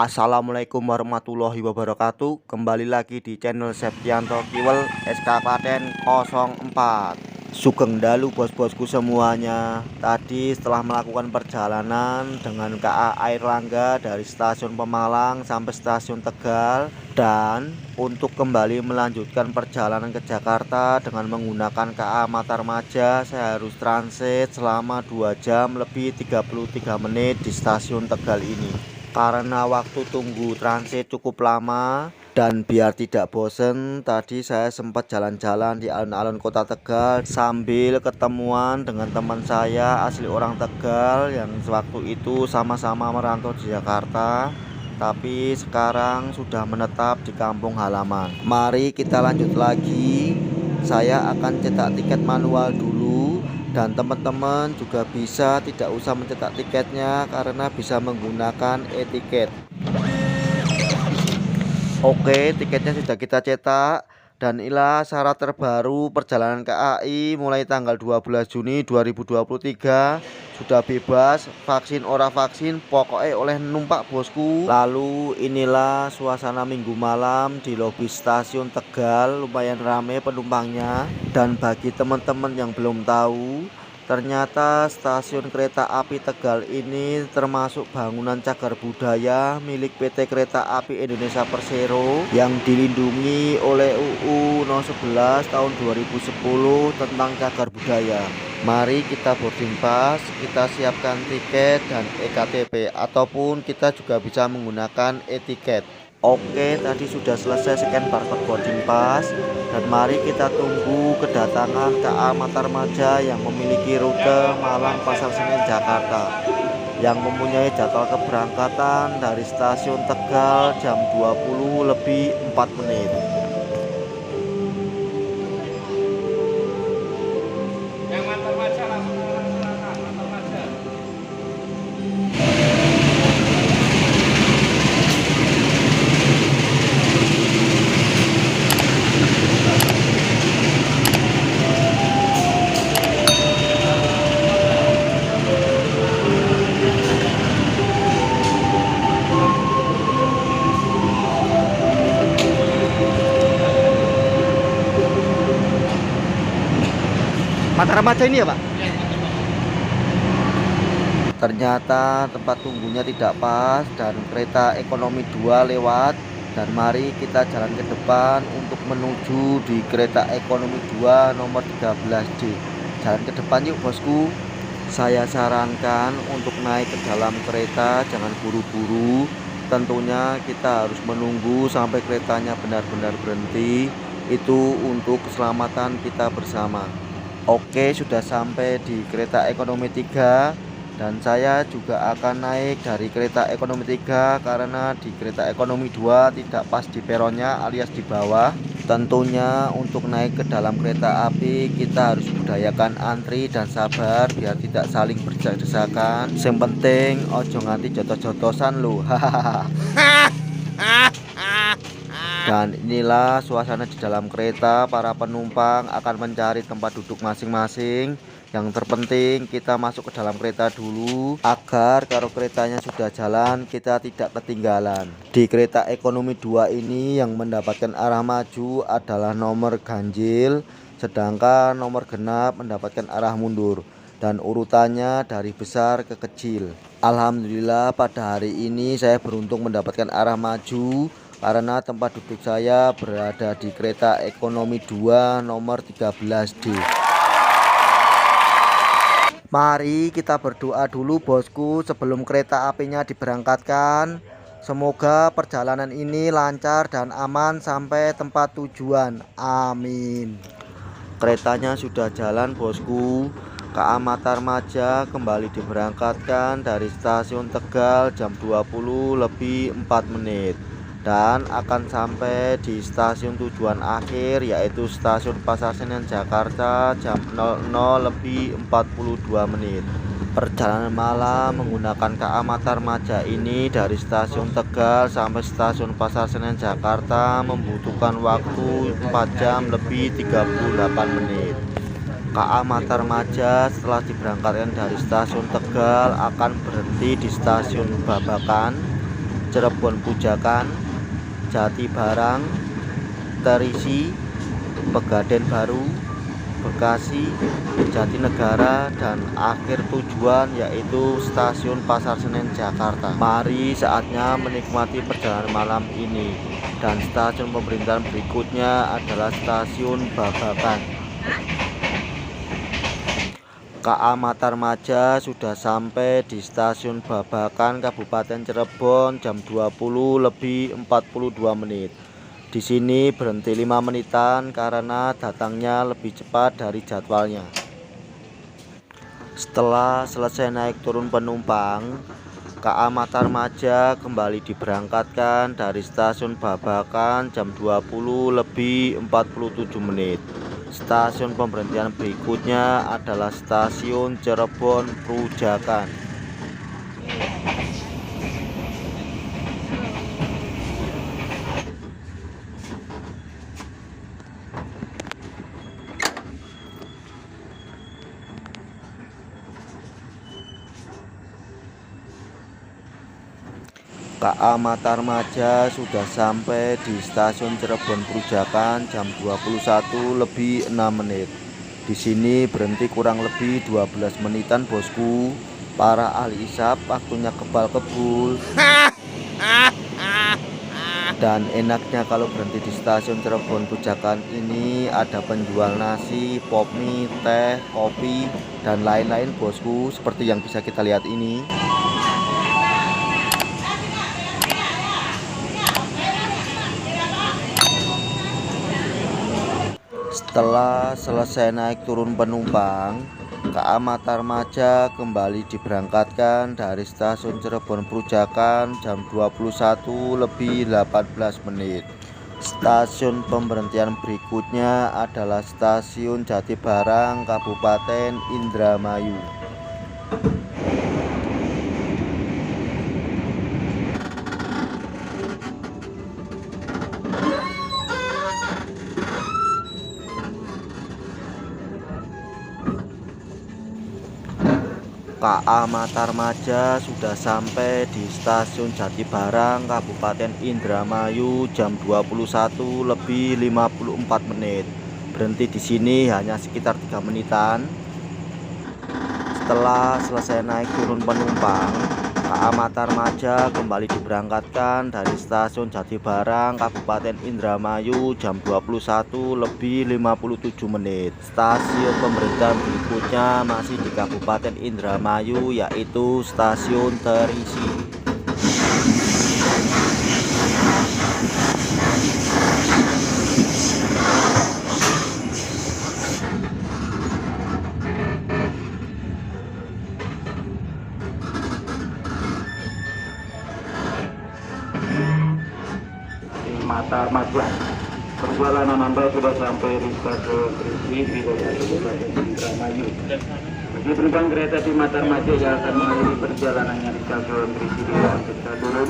Assalamualaikum warahmatullahi wabarakatuh. Kembali lagi di channel Septianto Kiwel SK Klaten 04. Sugeng dalu bos-bosku semuanya. Tadi setelah melakukan perjalanan dengan KA Airlangga dari stasiun Pemalang sampai stasiun Tegal, dan untuk kembali melanjutkan perjalanan ke Jakarta dengan menggunakan KA Matarmaja, saya harus transit selama 2 jam lebih 33 menit di stasiun Tegal ini. Karena waktu tunggu transit cukup lama dan biar tidak bosen, tadi saya sempat jalan-jalan di alun-alun kota Tegal sambil ketemuan dengan teman saya asli orang Tegal yang sewaktu itu sama-sama merantau di Jakarta, tapi sekarang sudah menetap di kampung halaman. Mari kita lanjut lagi. Saya akan cetak tiket manual dulu, dan teman-teman juga bisa tidak usah mencetak tiketnya karena bisa menggunakan e-tiket. Oke, tiketnya sudah kita cetak, dan inilah syarat terbaru perjalanan KAI mulai tanggal 12 Juni 2023. Sudah bebas vaksin ora vaksin, pokoknya oleh numpak bosku. Lalu inilah suasana minggu malam di lobi stasiun Tegal, lumayan rame penumpangnya. Dan bagi teman-teman yang belum tahu, ternyata stasiun kereta api Tegal ini termasuk bangunan cagar budaya milik PT Kereta Api Indonesia Persero yang dilindungi oleh UU No 11 tahun 2010 tentang cagar budaya. Mari kita boarding pass, kita siapkan tiket dan eKTP, ataupun kita juga bisa menggunakan e-tiket. Oke, tadi sudah selesai scan barcode boarding pass, dan mari kita tunggu kedatangan KA Matarmaja yang memiliki rute Malang Pasar Senen Jakarta, yang mempunyai jadwal keberangkatan dari stasiun Tegal jam 20 lebih 4 menit. Yang Matarmaja langsung silakan Matarmaja. Matarmaja ini ya Pak? Ternyata tempat tunggunya tidak pas dan kereta ekonomi 2 lewat, dan mari kita jalan ke depan untuk menuju di kereta ekonomi 2 nomor 13D. Jalan ke depan yuk bosku. Saya sarankan untuk naik ke dalam kereta jangan buru-buru. Tentunya kita harus menunggu sampai keretanya benar-benar berhenti. Itu untuk keselamatan kita bersama. Oke, sudah sampai di kereta ekonomi 3, dan saya juga akan naik dari kereta ekonomi 3 karena di kereta ekonomi 2 tidak pas di peronnya alias di bawah. Tentunya untuk naik ke dalam kereta api kita harus budayakan antri dan sabar biar tidak saling berdesakan. Yang penting ojo nganti jotos-jotosan loh. Hahaha. Dan inilah suasana di dalam kereta. Para penumpang akan mencari tempat duduk masing-masing. Yang terpenting kita masuk ke dalam kereta dulu agar kalau keretanya sudah jalan kita tidak ketinggalan. Di kereta ekonomi 2 ini yang mendapatkan arah maju adalah nomor ganjil, sedangkan nomor genap mendapatkan arah mundur, dan urutannya dari besar ke kecil. Alhamdulillah pada hari ini saya beruntung mendapatkan arah maju karena tempat duduk saya berada di kereta ekonomi 2 nomor 13D. Mari kita berdoa dulu bosku sebelum kereta apinya diberangkatkan. Semoga perjalanan ini lancar dan aman sampai tempat tujuan. Amin. Keretanya sudah jalan bosku. KA Matarmaja kembali diberangkatkan dari stasiun Tegal jam 20 lebih 4 menit. Dan akan sampai di stasiun tujuan akhir yaitu stasiun Pasar Senen Jakarta jam 00 lebih 42 menit. Perjalanan malam menggunakan KA Matarmaja ini dari stasiun Tegal sampai stasiun Pasar Senen Jakarta membutuhkan waktu 4 jam lebih 38 menit. KA Matarmaja setelah diberangkatkan dari stasiun Tegal akan berhenti di stasiun Babakan, Cirebon Pujakan, Jatibarang, Terisi, Pegadaian Baru, Bekasi, Jatinegara, dan akhir tujuan yaitu Stasiun Pasar Senen Jakarta. Mari saatnya menikmati perjalanan malam ini. Dan stasiun pemerintahan berikutnya adalah Stasiun Babakan. KA Matarmaja sudah sampai di Stasiun Babakan Kabupaten Cirebon jam 20:42. Di sini berhenti 5 menitan karena datangnya lebih cepat dari jadwalnya. Setelah selesai naik turun penumpang, KA Matarmaja kembali diberangkatkan dari Stasiun Babakan jam 20:47. Stasiun pemberhentian berikutnya adalah Stasiun Cirebon Pujakan. KA Matarmaja sudah sampai di Stasiun Cirebon Pujakan jam 21:06. Di sini berhenti kurang lebih 12 menitan, bosku. Para ahli hisap waktunya kebal-kebul. Dan enaknya kalau berhenti di Stasiun Cirebon Pujakan ini ada penjual nasi, pop mie, teh, kopi, dan lain-lain, bosku, seperti yang bisa kita lihat ini. Setelah selesai naik turun penumpang, KA Matarmaja kembali diberangkatkan dari Stasiun Cirebon Pujakan jam 21:18. Stasiun pemberhentian berikutnya adalah Stasiun Jatibarang Kabupaten Indramayu. KA Matarmaja sudah sampai di Stasiun Jatibarang Kabupaten Indramayu jam 21:54. Berhenti di sini hanya sekitar 3 menitan. Setelah selesai naik turun penumpang, KA Matarmaja kembali diberangkatkan dari Stasiun Jatibarang Kabupaten Indramayu jam 21:57. Stasiun pemberhentian berikutnya masih di Kabupaten Indramayu yaitu Stasiun Terisi. Matarmaja. Perjalanan Anda sudah sampai di Stasiun Terisi, wilayah Kabupaten Indramayu. Bagi penumpang kereta di Matarmaja yang akan mengakhiri perjalanannya di Stasiun Terisi diharapkan segera turun.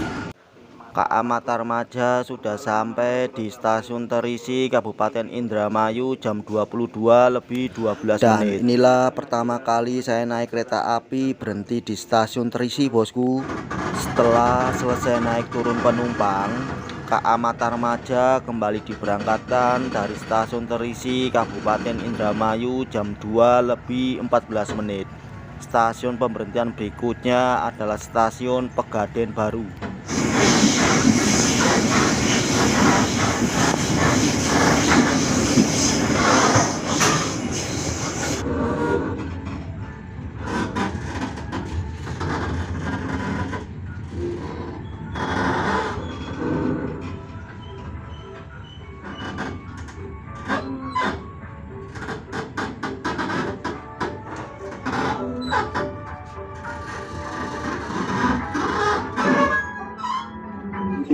KA Matarmaja sudah sampai di Stasiun Terisi Kabupaten Indramayu jam 22:12. Dan inilah pertama kali saya naik kereta api berhenti di Stasiun Terisi, bosku. Setelah selesai naik turun penumpang, KA Matarmaja kembali diberangkatkan dari Stasiun Terisi Kabupaten Indramayu jam 2:14. Stasiun pemberhentian berikutnya adalah Stasiun Pegadaian Baru.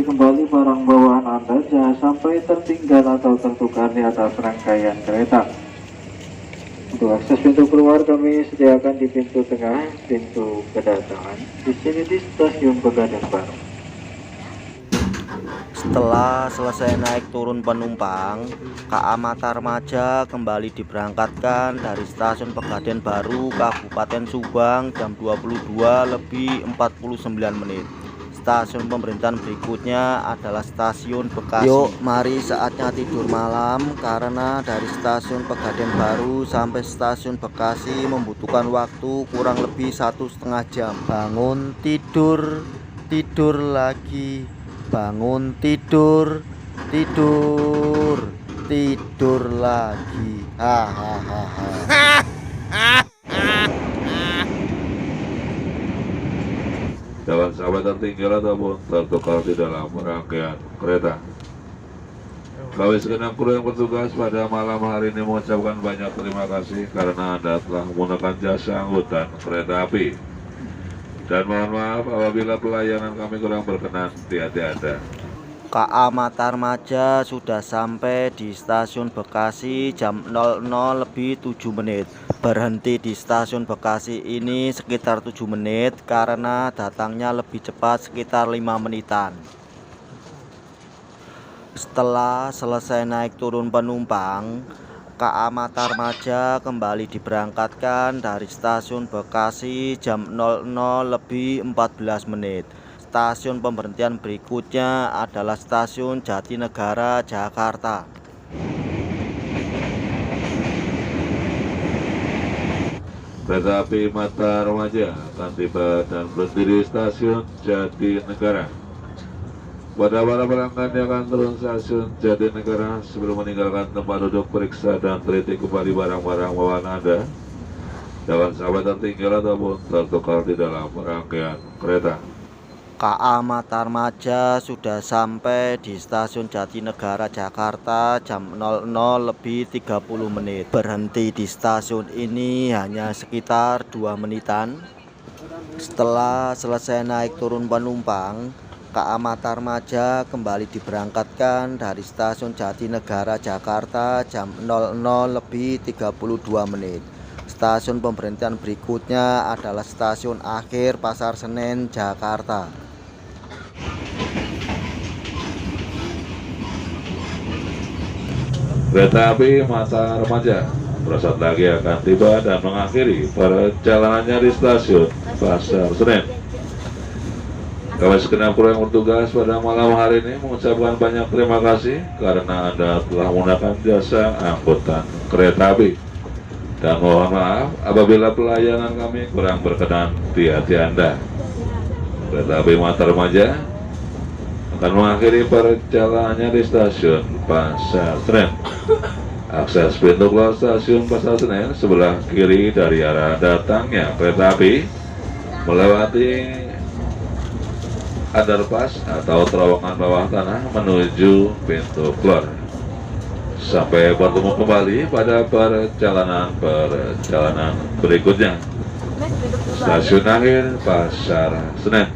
Kembali barang bawaan Anda jangan sampai tertinggal atau tertukar di atas rangkaian kereta. Untuk akses pintu keluar kami sediakan di pintu tengah, pintu kedatangan. Di sini di Stasiun Pegadaian Baru. Setelah selesai naik turun penumpang, KA Matarmaja kembali diberangkatkan dari Stasiun Pegadaian Baru Kabupaten Subang jam 22:49. stasiun pemberhentian berikutnya adalah stasiun Bekasi. Yuk mari saatnya tidur malam, karena dari stasiun Pegadaian Baru sampai stasiun Bekasi membutuhkan waktu kurang lebih 1,5 jam. Bangun tidur, tidur lagi, bangun tidur, tidur, tidur lagi. Hahaha. Jangan sampai tertinggal ataupun tertukar di dalam rangkaian kereta. Kami segenap kru yang bertugas pada malam hari ini mengucapkan banyak terima kasih karena Anda telah menggunakan jasa angkutan kereta api. Dan mohon maaf apabila pelayanan kami kurang berkenan di hati Anda. KA Matarmaja sudah sampai di stasiun Bekasi jam 00:07. Berhenti di stasiun Bekasi ini sekitar 7 menit karena datangnya lebih cepat sekitar 5 menitan. Setelah selesai naik turun penumpang, KA Matarmaja kembali diberangkatkan dari stasiun Bekasi jam 00:14. Stasiun pemberhentian berikutnya adalah stasiun Jatinegara, Jakarta. Kereta api Matarmaja akan tiba dan berhenti di stasiun Jatinegara. Pada para pelanggan yang akan turun stasiun Jatinegara sebelum meninggalkan tempat duduk, periksa dan teliti kembali barang-barang bawaan Anda. Jangan sampai tertinggal ataupun tertukar di dalam rangkaian kereta. KA Matarmaja sudah sampai di stasiun Jatinegara, Jakarta jam 00:30. Berhenti di stasiun ini hanya sekitar 2 menitan. Setelah selesai naik turun penumpang, KA Matarmaja kembali diberangkatkan dari stasiun Jatinegara, Jakarta jam 00:32. Stasiun pemberhentian berikutnya adalah stasiun akhir Pasar Senen, Jakarta. Kereta api Matarmaja bersaat lagi akan tiba dan mengakhiri perjalanannya di stasiun Pasar Senen. Kami segenap kru yang bertugas pada malam hari ini mengucapkan banyak terima kasih karena Anda telah menggunakan jasa angkutan kereta api. Dan mohon maaf apabila pelayanan kami kurang berkenan di hati Anda. Kereta api Matarmaja akan mengakhiri perjalanannya di stasiun Pasar Senen. Akses pintu keluar stasiun Pasar Senen sebelah kiri dari arah datangnya kereta api melewati underpass atau terowongan bawah tanah menuju pintu keluar. Sampai bertemu kembali pada perjalanan berikutnya. Stasiun akhir Pasar Senen.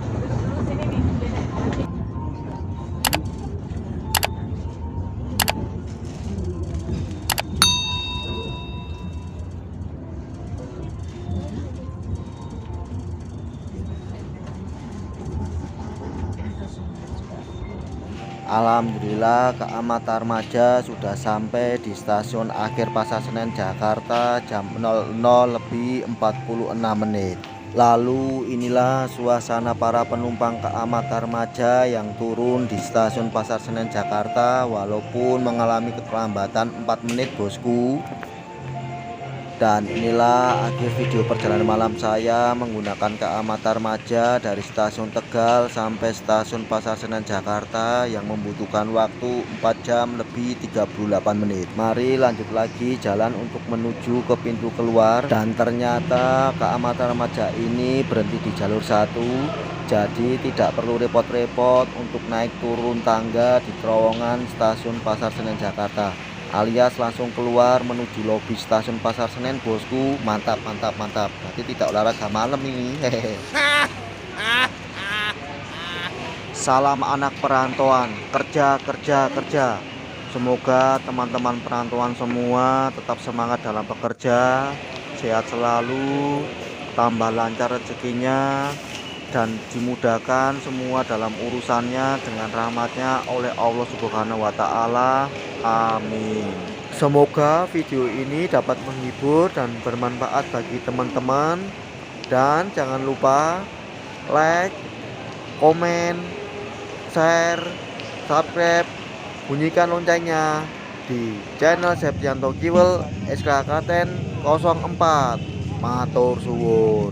Alhamdulillah KA Matarmaja sudah sampai di stasiun akhir Pasar Senen, Jakarta jam 00:46. Lalu inilah suasana para penumpang KA Matarmaja yang turun di stasiun Pasar Senen, Jakarta walaupun mengalami keterlambatan 4 menit bosku. Dan inilah akhir video perjalanan malam saya menggunakan KA Matarmaja dari stasiun Tegal sampai stasiun Pasar Senen, Jakarta yang membutuhkan waktu 4 jam lebih 38 menit. Mari lanjut lagi jalan untuk menuju ke pintu keluar. Dan ternyata KA Matarmaja ini berhenti di jalur 1, jadi tidak perlu repot-repot untuk naik turun tangga di terowongan stasiun Pasar Senen, Jakarta, alias langsung keluar menuju lobi stasiun Pasar Senen bosku. Mantap mantap mantap, berarti tidak olahraga malam ini. Hehehe. Salam anak perantauan, kerja kerja kerja. Semoga teman-teman perantauan semua tetap semangat dalam bekerja, sehat selalu, tambah lancar rezekinya, dan dimudahkan semua dalam urusannya dengan rahmatnya oleh Allah Subhanahu wa Ta'ala. Amin. Semoga video ini dapat menghibur dan bermanfaat bagi teman-teman. Dan jangan lupa like, komen, share, subscribe, bunyikan loncengnya di channel Septianto Kiwel SK Klaten 04. Matur suwun.